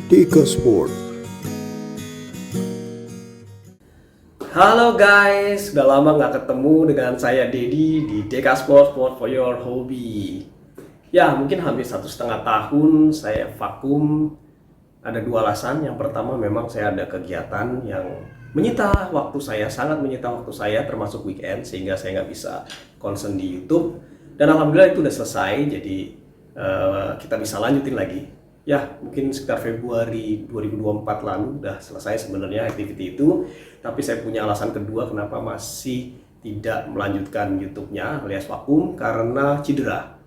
Deka Sport. Halo guys, udah lama nggak ketemu dengan saya Dedi di Deka Sport, Sport for your hobby. Ya, mungkin hampir 1,5 tahun saya vakum. Ada dua alasan. Yang pertama memang saya ada kegiatan yang menyita waktu saya, sangat menyita waktu saya termasuk weekend, sehingga saya nggak bisa concern di YouTube. Dan alhamdulillah itu udah selesai, jadi kita bisa lanjutin lagi. Ya, mungkin sekitar Februari 2024 lalu udah selesai sebenarnya activity itu. Tapi saya punya alasan kedua kenapa masih tidak melanjutkan YouTube-nya alias vakum, karena cedera.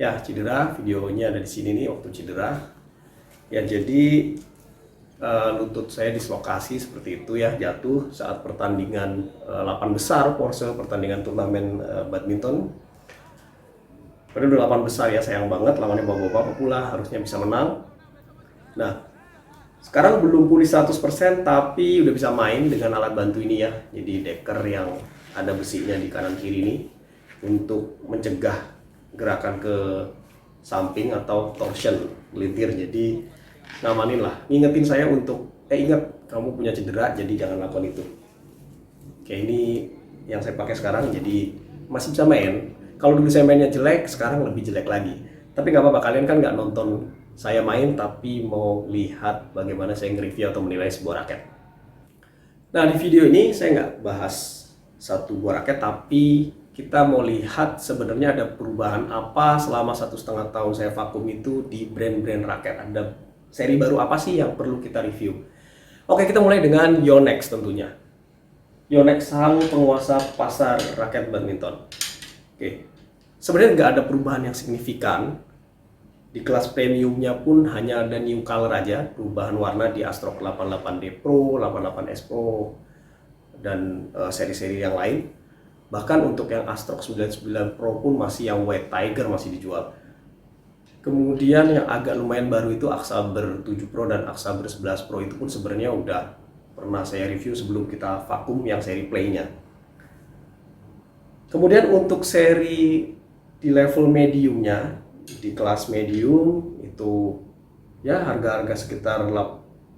Ya, cedera, videonya ada di sini nih waktu cedera. Ya, jadi lutut saya dislokasi seperti itu ya, jatuh saat pertandingan 8 besar Porsche, pertandingan turnamen badminton. Padahal udah 8 besar ya, sayang banget lawannya bapak-bapak pula, harusnya bisa menang. Nah, sekarang belum pulih 100% tapi udah bisa main dengan alat bantu ini ya. Jadi deker yang ada besinya di kanan kiri ini untuk mencegah gerakan ke samping atau torsion, melintir. Jadi ngamanin lah, ngingetin saya untuk ingat kamu punya cedera, jadi jangan lakukan itu. Oke, ini yang saya pakai sekarang, jadi masih bisa main. Kalau dulu saya mainnya jelek, sekarang lebih jelek lagi. Tapi nggak apa-apa, kalian kan nggak nonton saya main, tapi mau lihat bagaimana saya nge-review atau menilai sebuah raket. Nah, di video ini saya nggak bahas satu buah raket, tapi kita mau lihat sebenarnya ada perubahan apa selama 1,5 tahun saya vakum itu di brand-brand raket. Ada seri baru apa sih yang perlu kita review? Oke, kita mulai dengan Yonex tentunya. Yonex, sang penguasa pasar raket badminton. Oke. Sebenarnya nggak ada perubahan yang signifikan. Di kelas premiumnya pun hanya ada new color aja, perubahan warna di Astrok 88D Pro, 88S Pro, dan seri-seri yang lain. Bahkan untuk yang Astrok 99 Pro pun masih yang White Tiger masih dijual. Kemudian yang agak lumayan baru itu Axaber 7 Pro dan Axaber 11 Pro, itu pun sebenarnya udah pernah saya review sebelum kita vakum yang seri playnya. Kemudian untuk seri di level mediumnya, di kelas medium itu ya harga-harga sekitar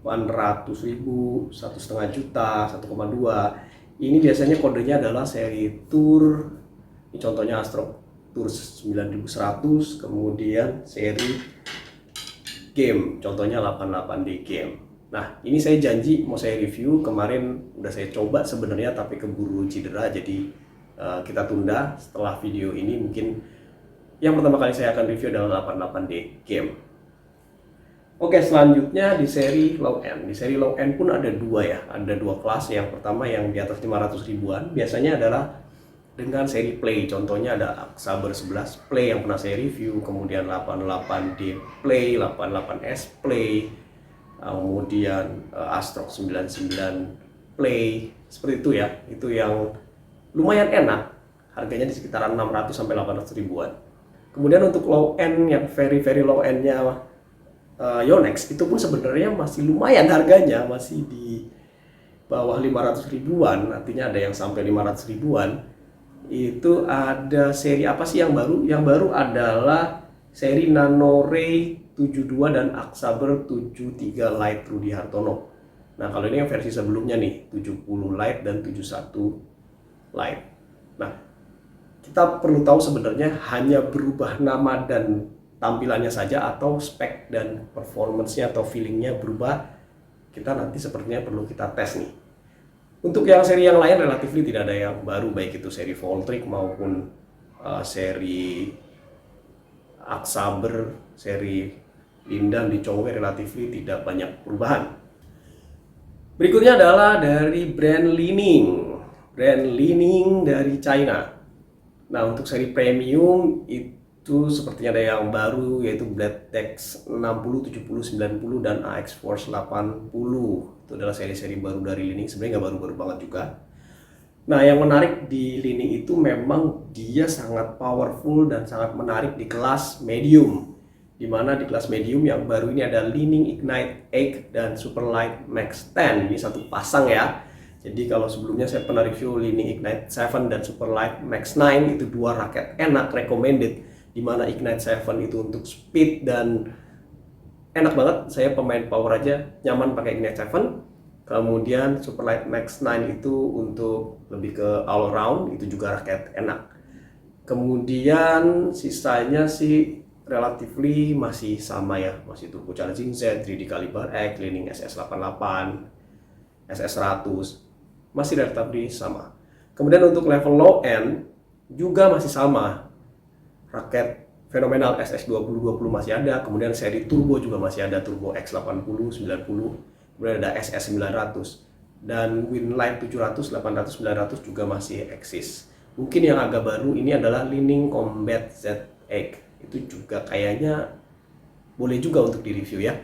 800.000, 1,5 juta, 1,2. Ini biasanya kodenya adalah seri Tour. Ini contohnya Astro Tour 9100, kemudian seri Game, contohnya 88D Game. Nah, ini saya janji mau saya review, kemarin udah saya coba sebenarnya tapi keburu cedera, jadi kita tunda setelah video ini. Mungkin yang pertama kali saya akan review adalah 88D Game. Oke, selanjutnya di seri low end. Di seri low end pun ada dua ya, ada dua kelas. Yang pertama yang di atas 500 ribuan, biasanya adalah dengan seri play. Contohnya ada Axaber 11 Play yang pernah saya review, kemudian 88D Play, 88S Play, kemudian Astrok 99 Play. Seperti itu ya, itu yang lumayan enak, harganya di sekitaran 600 sampai 800 ribuan. Kemudian untuk low end, yang very low endnya Yonex, itu pun sebenarnya masih lumayan harganya, masih di bawah 500 ribuan, artinya ada yang sampai 500 ribuan. Itu ada seri apa sih yang baru? Yang baru adalah seri Nano Ray 72 dan Axaber 73 Lite Rudy Hartono. Nah, kalau ini yang versi sebelumnya nih, 70 Lite dan 71 Lite. Nah, kita perlu tahu sebenarnya hanya berubah nama dan tampilannya saja atau spek dan performance-nya atau feeling-nya berubah. Kita nanti sepertinya perlu kita tes nih. Untuk yang seri yang lain relatifly tidak ada yang baru, baik itu seri Voltric maupun seri Axaber, seri Lindan di Chongwei relatifly tidak banyak perubahan. Berikutnya adalah dari brand Li-Ning. Brand Li-Ning dari China. Nah, untuk seri premium itu sepertinya ada yang baru, yaitu Bladex 60, 70, 90 dan AX Force 80. Itu adalah seri-seri baru dari Li-Ning, sebenarnya nggak baru-baru banget juga. Nah, yang menarik di Li-Ning itu memang dia sangat powerful dan sangat menarik di kelas medium. Dimana di kelas medium yang baru ini ada Li-Ning Ignite 8 dan Super Light Max 10. Ini satu pasang ya. Jadi kalau sebelumnya saya pernah review Li-Ning Ignite 7 dan Super Light Max 9, itu dua raket enak, recommended. Dimana Ignite 7 itu untuk speed dan enak banget. Saya pemain power aja, nyaman pakai Ignite 7. Kemudian Superlight Max 9 itu untuk lebih ke all around, itu juga raket enak. Kemudian sisanya sih relatively masih sama ya, masih turbo charging Z, 3D caliber X, cleaning SS88, SS100, masih relatively sama. Kemudian untuk level low end juga masih sama, raket fenomenal SS2020 masih ada, kemudian seri turbo juga masih ada, turbo X80, 90, kemudian ada SS900, dan Winlight 700, 800, 900 juga masih eksis. Mungkin yang agak baru ini adalah Li-Ning Combat ZX, itu juga kayaknya boleh juga untuk direview ya.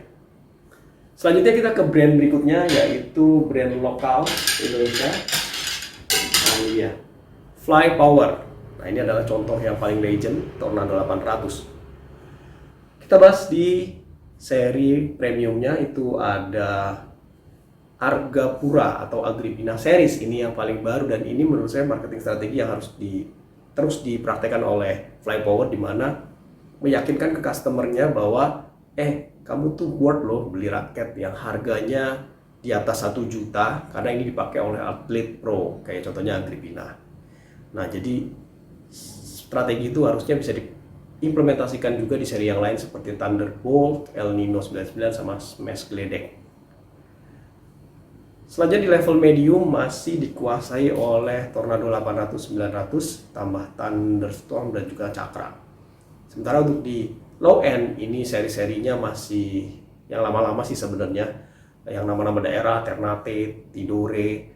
Selanjutnya kita ke brand berikutnya, yaitu brand lokal Indonesia. Nah ini dia, Fly Power. Nah ini adalah contoh yang paling legend, Tornado 800. Kita bahas di seri premiumnya, itu ada Argapura atau Agrippina series. Ini yang paling baru, dan ini menurut saya marketing strategi yang harus terus dipraktekkan oleh Fly Power, di mana meyakinkan ke customernya bahwa kamu tuh worth loh beli raket yang harganya di atas 1 juta karena ini dipakai oleh atlet pro, kayak contohnya Agrippina. Nah jadi strategi itu harusnya bisa diimplementasikan juga di seri yang lain seperti Thunderbolt, El Nino 99, sama Smash Gledek. Selanjutnya di level medium masih dikuasai oleh Tornado 800, 900, tambah Thunderstorm dan juga Cakra. Sementara untuk di low end ini seri-serinya masih yang lama-lama sih sebenarnya, yang nama-nama daerah, Ternate, Tidore,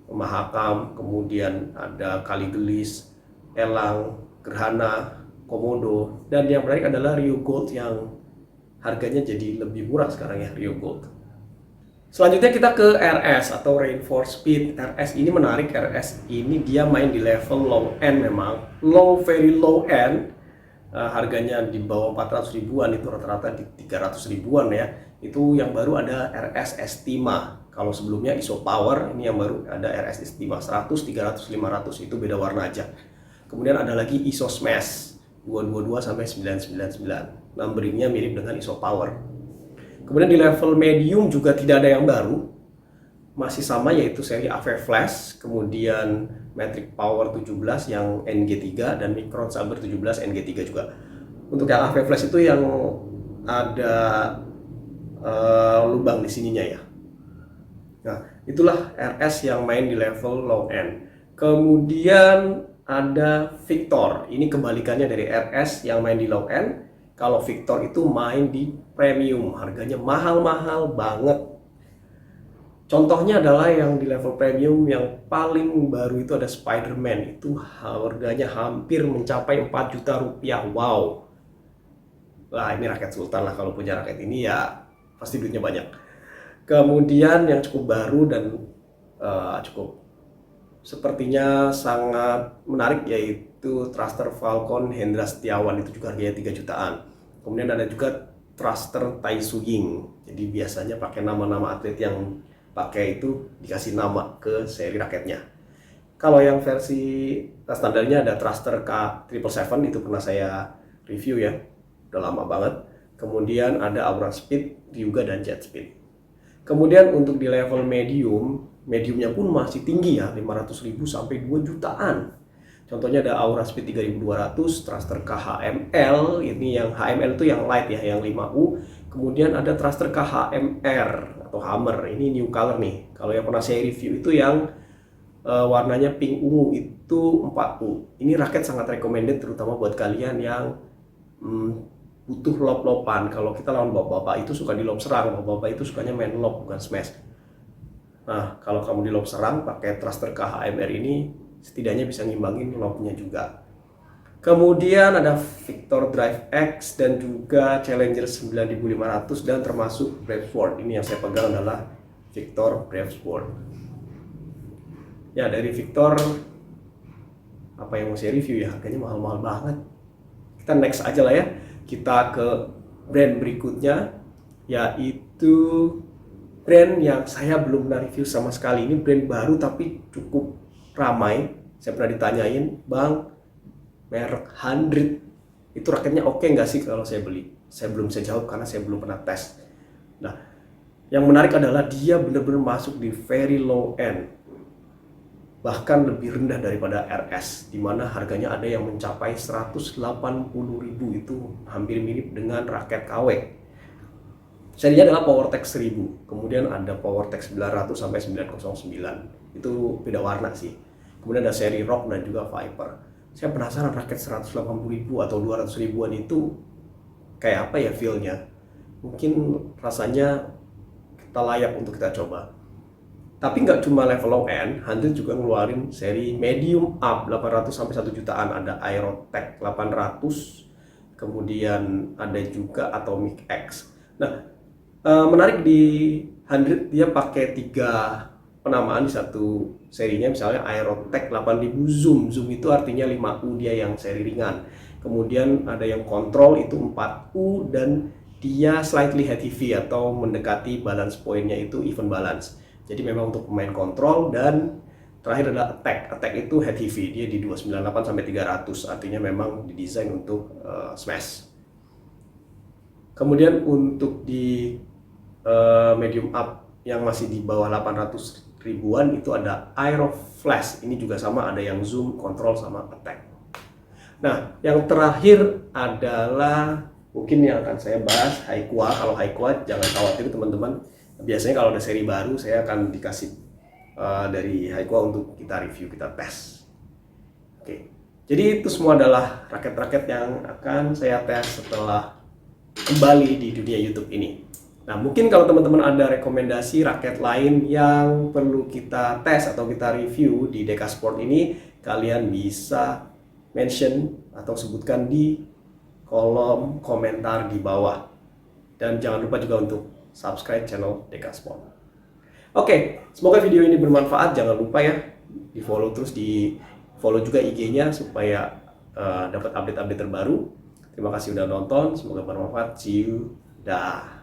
Mahakam, kemudian ada Kaligelis, Elang, Gerhana, Komodo, dan yang menarik adalah Rio Gold yang harganya jadi lebih murah sekarang ya, Rio Gold. Selanjutnya kita ke RS atau Rainforce Speed. RS ini menarik, RS ini dia main di level low end, memang very low end. Harganya di bawah 400 ribuan, itu rata-rata di 300 ribuan ya. Itu yang baru ada RS Estima. Kalau sebelumnya ISO Power, ini yang baru ada RS Estima 100, 300, 500, itu beda warna aja. Kemudian ada lagi ISO Smash 222 sampai 999. Numberingnya mirip dengan ISO Power. Kemudian di level medium juga tidak ada yang baru, masih sama, yaitu seri AV Flash, kemudian Metric Power 17 yang NG3, dan Micron Saber 17 NG3 juga. Untuk yang AV Flash itu yang ada lubang di sininya ya. Nah itulah RS yang main di level low end. Kemudian ada Victor, ini kebalikannya dari RS yang main di low end. Kalau Victor itu main di premium, harganya mahal-mahal banget. Contohnya adalah yang di level premium yang paling baru itu ada Spider-Man, itu harganya hampir mencapai 4 juta rupiah. Wow. Lah ini raket sultan lah, kalau punya raket ini ya pasti duitnya banyak. Kemudian yang cukup baru dan cukup sepertinya sangat menarik, yaitu Thruster Falcon Hendra Setiawan, itu juga harganya 3 jutaan. Kemudian ada juga Thruster Tai Su Ying. Jadi biasanya pakai nama-nama atlet yang pakai itu dikasih nama ke seri raketnya. Kalau yang versi standarnya ada Thruster K777, itu pernah saya review ya, udah lama banget. Kemudian ada Aura Speed, Ryuga, dan Jet Speed. Kemudian untuk di level mediumnya pun masih tinggi ya, 500.000 sampai 2 jutaan. Contohnya ada Aura Speed 3200, Thruster KHML, ini yang HML itu yang light ya, yang 5U. Kemudian ada Thruster KHMR atau Hammer, ini new color nih. Kalau yang pernah saya review itu yang warnanya pink ungu, itu 4U. Ini raket sangat recommended terutama buat kalian yang butuh lob-loban. Kalau kita lawan bapak-bapak itu suka di lob serang, bapak-bapak itu sukanya main lob bukan smash. Nah kalau kamu di lob serang pakai Thruster KHMR ini setidaknya bisa ngimbangin lobnya juga. Kemudian ada Victor Drive X dan juga Challenger 9500, dan termasuk Brave Sword. Ini yang saya pegang adalah Victor Brave Sword. Ya dari Victor apa yang mau saya review ya, harganya mahal-mahal banget. Kita next aja lah ya. Kita ke brand berikutnya, yaitu brand yang saya belum pernah review sama sekali. Ini brand baru tapi cukup ramai. Saya pernah ditanyain, Bang, merek 100 itu raketnya oke nggak sih kalau saya beli? Saya belum bisa jawab karena saya belum pernah tes. Nah, yang menarik adalah dia benar-benar masuk di very low end, bahkan lebih rendah daripada RS, di mana harganya ada yang mencapai 180.000, itu hampir mirip dengan raket KW. Serinya adalah PowerTech 1000, kemudian ada PowerTech 900 sampai 909, itu beda warna sih. Kemudian ada seri Rock dan juga Viper. Saya penasaran raket 180.000 atau 200 ribuan itu kayak apa ya feel-nya. Mungkin rasanya kita layak untuk kita coba. Tapi nggak cuma level low end, Handil juga ngeluarin seri medium up 800 sampai 1 jutaan. Ada Aerotech 800, kemudian ada juga Atomic X. Nah, menarik di 100 dia pakai 3 penamaan di satu serinya. Misalnya Aerotech 8000 Zoom. Zoom itu artinya 5U, dia yang seri ringan. Kemudian ada yang Control itu 4U dan dia slightly heavy atau mendekati balance point-nya itu even balance. Jadi memang untuk pemain kontrol. Dan terakhir adalah attack itu head heavy, dia di 298 sampai 300, artinya memang didesain untuk smash. Kemudian untuk di medium up yang masih di bawah 800 ribuan itu ada Aero Flash, ini juga sama, ada yang zoom, control sama attack. Nah, yang terakhir adalah mungkin yang akan saya bahas Haikua. Kalau Haikua jangan khawatir teman-teman, biasanya kalau ada seri baru saya akan dikasih dari Haikua untuk kita review, kita tes. Oke, jadi itu semua adalah raket-raket yang akan saya tes setelah kembali di dunia YouTube ini. Nah, mungkin kalau teman-teman ada rekomendasi raket lain yang perlu kita tes atau kita review di DK Sport ini, kalian bisa mention atau sebutkan di kolom komentar di bawah. Dan jangan lupa juga untuk subscribe channel DK Sport. Oke, semoga video ini bermanfaat. Jangan lupa ya di follow, terus di follow juga IG-nya supaya dapat update-update terbaru. Terima kasih udah nonton, semoga bermanfaat. See you. Dah.